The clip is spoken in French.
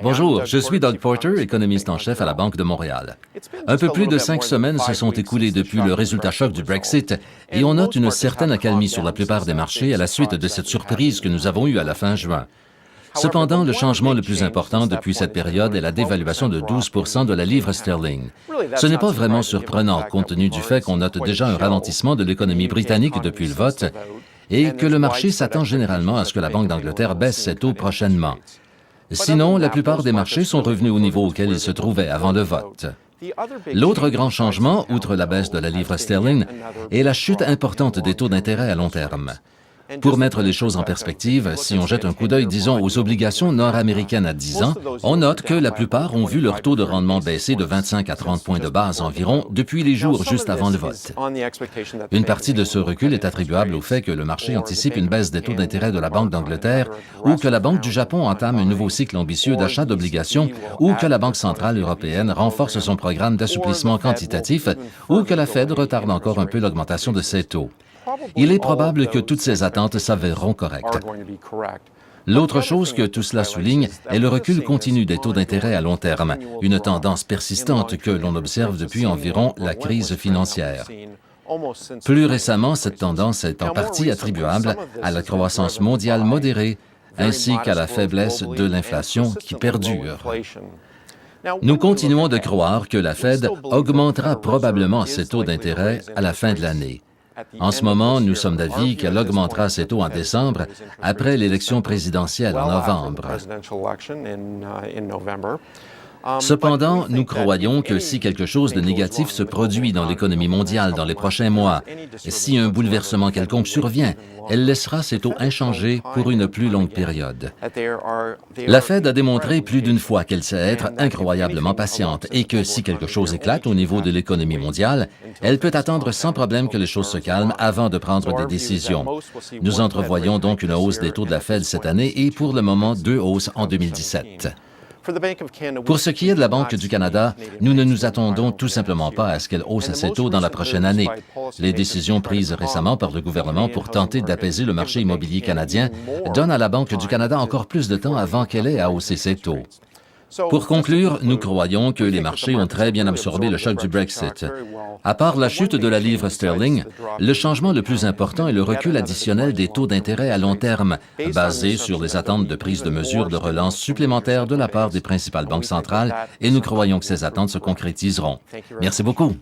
Bonjour, je suis Doug Porter, économiste en chef à la Banque de Montréal. Un peu plus de 5 semaines se sont écoulées depuis le résultat choc du Brexit et on note une certaine accalmie sur la plupart des marchés à la suite de cette surprise que nous avons eue à la fin juin. Cependant, le changement le plus important depuis cette période est la dévaluation de 12 de la livre sterling. Ce n'est pas vraiment surprenant compte tenu du fait qu'on note déjà un ralentissement de l'économie britannique depuis le vote et que le marché s'attend généralement à ce que la Banque d'Angleterre baisse ses taux prochainement. Sinon, la plupart des marchés sont revenus au niveau auquel ils se trouvaient avant le vote. L'autre grand changement, outre la baisse de la livre sterling, est la chute importante des taux d'intérêt à long terme. Pour mettre les choses en perspective, si on jette un coup d'œil, disons, aux obligations nord-américaines à 10 ans, on note que la plupart ont vu leur taux de rendement baisser de 25 à 30 points de base environ depuis les jours juste avant le vote. Une partie de ce recul est attribuable au fait que le marché anticipe une baisse des taux d'intérêt de la Banque d'Angleterre ou que la Banque du Japon entame un nouveau cycle ambitieux d'achat d'obligations ou que la Banque centrale européenne renforce son programme d'assouplissement quantitatif ou que la Fed retarde encore un peu l'augmentation de ses taux. Il est probable que toutes ces attentes s'avéreront correctes. L'autre chose que tout cela souligne est le recul continu des taux d'intérêt à long terme, une tendance persistante que l'on observe depuis environ la crise financière. Plus récemment, cette tendance est en partie attribuable à la croissance mondiale modérée ainsi qu'à la faiblesse de l'inflation qui perdure. Nous continuons de croire que la Fed augmentera probablement ses taux d'intérêt à la fin de l'année. En ce moment, nous sommes d'avis qu'elle augmentera ses taux en décembre après l'élection présidentielle en novembre. Cependant, nous croyons que si quelque chose de négatif se produit dans l'économie mondiale dans les prochains mois, si un bouleversement quelconque survient, elle laissera ses taux inchangés pour une plus longue période. La Fed a démontré plus d'une fois qu'elle sait être incroyablement patiente et que si quelque chose éclate au niveau de l'économie mondiale, elle peut attendre sans problème que les choses se calment avant de prendre des décisions. Nous entrevoyons donc une hausse des taux de la Fed cette année et pour le moment 2 hausses en 2017. Pour ce qui est de la Banque du Canada, nous ne nous attendons tout simplement pas à ce qu'elle hausse ses taux dans la prochaine année. Les décisions prises récemment par le gouvernement pour tenter d'apaiser le marché immobilier canadien donnent à la Banque du Canada encore plus de temps avant qu'elle ait à hausser ses taux. Pour conclure, nous croyons que les marchés ont très bien absorbé le choc du Brexit. À part la chute de la livre sterling, le changement le plus important est le recul additionnel des taux d'intérêt à long terme, basé sur les attentes de prise de mesures de relance supplémentaires de la part des principales banques centrales, et nous croyons que ces attentes se concrétiseront. Merci beaucoup.